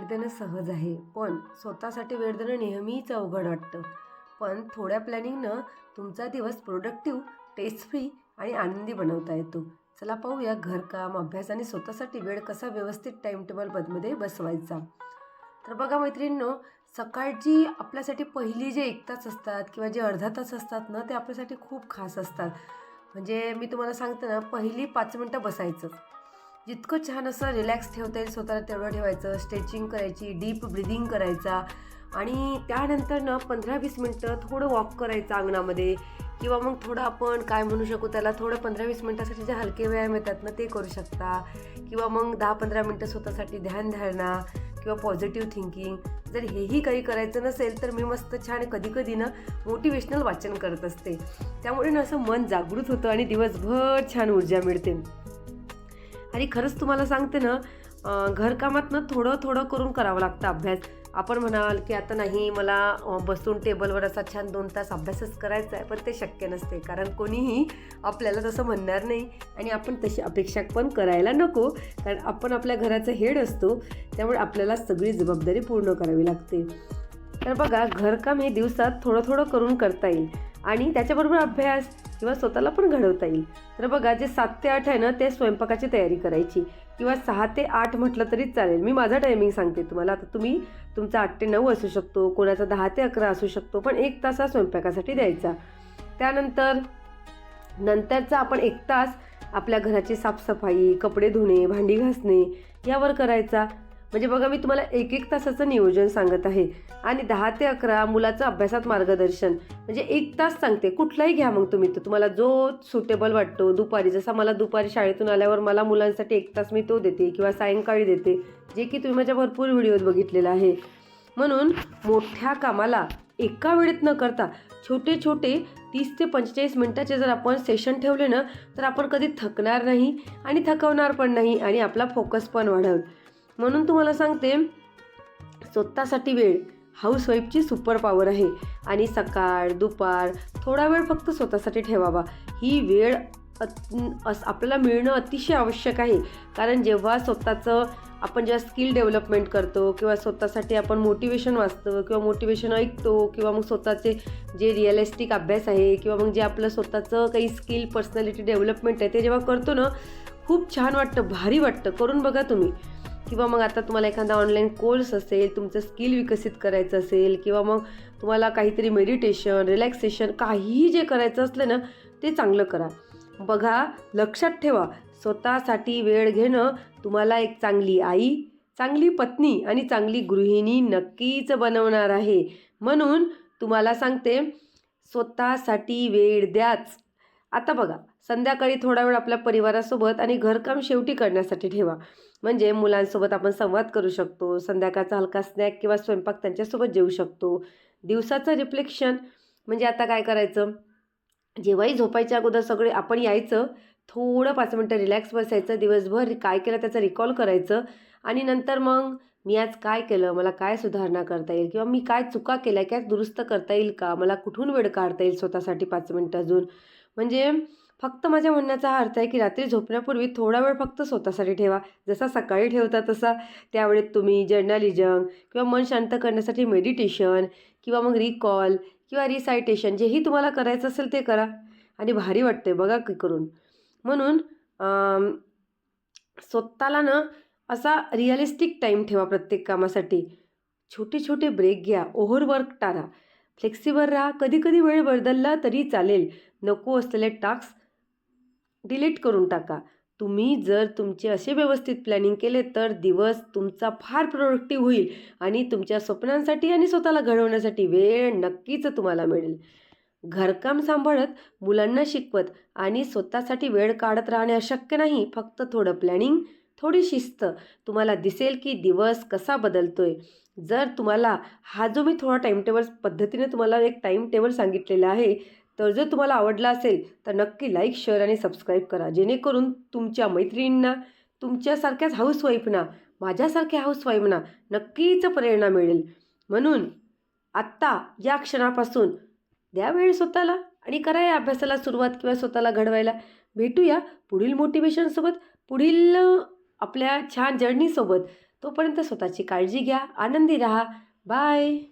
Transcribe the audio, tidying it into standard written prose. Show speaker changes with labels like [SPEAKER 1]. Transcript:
[SPEAKER 1] वेळ देणं सहज आहे, पण स्वतःसाठी वेळ देणं नेहमीच अवघड वाटतं. पण थोड्या प्लॅनिंगनं तुमचा दिवस प्रोडक्टिव्ह, टेस्ट फ्री आणि आनंदी बनवता येतो. चला पाहूया घरकाम, अभ्यास आणि स्वतःसाठी वेळ कसा व्यवस्थित टाईम टेबलमध्ये बसवायचा. तर बघा मैत्रिणींनो, सकाळची आपल्यासाठी पहिली जे 1 तास असतात किंवा जे अर्धा तास असतात ना, ते आपल्यासाठी खूप खास असतात. म्हणजे मी तुम्हाला सांगते ना, पहिली 5 मिनटं बसायचं. जितकं छान असं रिलॅक्स ठेवता येईल स्वतःला तेवढं ठेवायचं. स्ट्रेचिंग करायची, डीप ब्रिदिंग करायचा आणि त्यानंतर ना 15-20 मिनटं थोडं वॉक करायचं अंगणामध्ये किंवा मग थोडं आपण काय म्हणू शकू त्याला, थोडं 15-20 मिनटासाठी जे हलके व्यायाम येतात ना ते करू शकता किंवा मग 10-15 मिनटं स्वतःसाठी ध्यानधारणा किंवा पॉझिटिव्ह थिंकिंग. जर हेही काही करायचं नसेल तर मी मस्त छान कधी-कधी ना मोटिवेशनल वाचन करत असते. त्यामुळे ना असं मन जागृत होतं आणि दिवसभर छान ऊर्जा मिळते. आणि खरंच तुम्हाला सांगते ना, घरकामात ना थोडं थोडं करून करावं लागतं अभ्यास. आपण म्हणाल की आता नाही मला बसून टेबलवर असा छान 2 तास अभ्यासच करायचा आहे, पण ते शक्य नसते. कारण कोणीही आपल्याला तसं म्हणणार नाही आणि आपण तशी अपेक्षा पण करायला नको. कारण आपण आपल्या घराचा हेड असतो, त्यामुळे आपल्याला सगळी जबाबदारी पूर्ण करावी लागते. तर बघा, घरकाम हे दिवसात थोडं थोडं करून करता येईल आणि त्याच्याबरोबर अभ्यास किंवा स्वतःला पण घडवता येईल. तर बघा, जे 7 ते 8 आहे ना, ते स्वयंपाकाची तयारी करायची किंवा 6 ते 8 म्हटलं तरी चालेल. मी माझा टायमिंग सांगते तुम्हाला. आता तुम्ही तुमचा 8 ते 9 असू शकतो, कोणाचा 10 ते 11 असू शकतो, पण 1 तास हा स्वयंपाकासाठी द्यायचा. त्यानंतर नंतरचा आपण 1 तास आपल्या घराची साफसफाई, कपडे धुणे, भांडी घासणे यावर करायचा. म्हणजे बघा, मी तुम्हाला 1-1 तासाचं नियोजन सांगत आहे आणि 10 ते 11 मुलाचं अभ्यासात मार्गदर्शन. म्हणजे 1 तास सांगते, कुठलाही घ्या मग तुम्ही. तर तुम्हाला जो सुटेबल वाटतो दुपारी, जसा मला दुपारी शाळेतून आल्यावर मला मुलांसाठी 1 तास मी तो देते किंवा सायंकाळी देते, जे की तुम्ही माझ्या भरपूर व्हिडिओत बघितलेलं आहे. म्हणून मोठ्या कामाला एका वेळेत न करता छोटे छोटे 30 ते 45 मिनिटाचे जर आपण सेशन ठेवले ना, तर आपण कधी थकणार नाही आणि थकवणार पण नाही आणि आपला फोकस पण वाढेल. म्हणून तुम्हाला सांगते, स्वतःसाठी वेळ हाऊसवाईफची सुपर पॉवर आहे आणि सकाळ, दुपार थोडा वेळ फक्त स्वतःसाठी ठेवावा. ही वेळ आपल्याला मिळणं अतिशय आवश्यक आहे. कारण जेव्हा स्वतःचं आपण जेव्हा स्किल डेव्हलपमेंट करतो किंवा स्वतःसाठी आपण मोटिवेशन वाचतो किंवा मोटिवेशन ऐकतो किंवा मग स्वतःचे जे रिअलिस्टिक अभ्यास आहे किंवा मग जे आपलं स्वतःचं काही स्किल पर्सनॅलिटी डेव्हलपमेंट आहे ते जेव्हा करतो ना, खूप छान वाटतं, भारी वाटतं. करून बघा तुम्ही. किंवा मग आता तुम्हाला एखादा ऑनलाईन कोर्स असेल, तुमचं स्किल विकसित करायचं असेल किंवा मग तुम्हाला काहीतरी मेडिटेशन, रिलॅक्सेशन काहीही जे करायचं असलं ना, ते चांगलं करा. बघा, लक्षात ठेवा, स्वतःसाठी वेळ घेणं तुम्हाला एक चांगली आई, चांगली पत्नी आणि चांगली गृहिणी नक्कीच बनवणार आहे. म्हणून तुम्हाला सांगते, स्वतःसाठी वेळ द्याच. आता बघा, संध्याकाळी थोडा वेळ आपल्या परिवारासोबत आणि घरकाम शेवटी करण्यासाठी ठेवा. म्हणजे मुलांसोबत आपण संवाद करू शकतो, संध्याकाळचा हलका स्नॅक किंवा स्वयंपाक त्यांच्यासोबत जेवू शकतो. दिवसाचं रिफ्लेक्शन म्हणजे आता काय करायचं, जेव्हाही झोपायच्या अगोदर सगळे आपण यायचं, थोडं 5 मिनटं रिलॅक्स बसायचं, दिवसभर काय केलं त्याचं रिकॉल करायचं आणि नंतर मग मी आज काय केलं, मला काय सुधारणा करता येईल किंवा मी काय चुका केल्या, काय दुरुस्त करता येईल का, मला कुठून वेळ काढता येईल स्वतःसाठी 5 मिनटं अजून. म्हणजे फक्त माझ्या म्हणण्याचा हा अर्थ आहे की रात्री झोपण्यापूर्वी थोडा वेळ फक्त स्वतःसाठी ठेवा. जसा सकाळी ठेवता तसा त्यावेळेत तुम्ही जर्नलिझम किंवा मन शांत करण्यासाठी मेडिटेशन किंवा मग रिकॉल किंवा रिसायटेशन जेही तुम्हाला करायचं असेल ते करा आणि भारी वाटते बघा की करून. म्हणून स्वतःला ना असा रिअलिस्टिक टाईम ठेवा प्रत्येक कामासाठी. छोटे छोटे ब्रेक घ्या, ओव्हरवर्क टाळा, फ्लेक्सिबल राहा. कधी कधी वेळ बदलला तरी चालेल. नको असलेले टास्क डिलीट करून टाका. तुम्ही जर तुमचे असे व्यवस्थित प्लॅनिंग केले तर दिवस तुमचा फार प्रोडक्टिव्ह होईल आणि तुमच्या स्वप्नांसाठी आणि स्वतःला घडवण्यासाठी वेळ नक्कीच तुम्हाला मिळेल. घरकाम सांभाळत, मुलांना शिकवत आणि स्वतःसाठी वेळ काढत राहणे अशक्य नाही. फक्त थोडं प्लॅनिंग, थोडी शिस्त, तुम्हाला दिसेल की दिवस कसा बदलतोय. जर तुम्हाला हा जो मी थोडा टाईमटेबल पद्धतीने तुम्हाला एक टाईमटेबल सांगितलेला आहे, तर जर तुम्हाला आवडला असेल तर नक्की लाईक, शेअर आणि सबस्क्राईब करा. जेणेकरून तुमच्या मैत्रिणींना, तुमच्यासारख्याच हाऊसवाईफना, माझ्यासारख्या हाऊसवाईफना नक्कीच प्रेरणा मिळेल. म्हणून आत्ता या क्षणापासून द्या वेळ स्वतःला आणि करा या अभ्यासाला सुरुवात किंवा स्वतःला घडवायला. भेटूया पुढील मोटिवेशनसोबत, पुढील आपल्या छान जर्नीसोबत. तोपर्यंत स्वतःची काळजी घ्या, आनंदी राहा. बाय.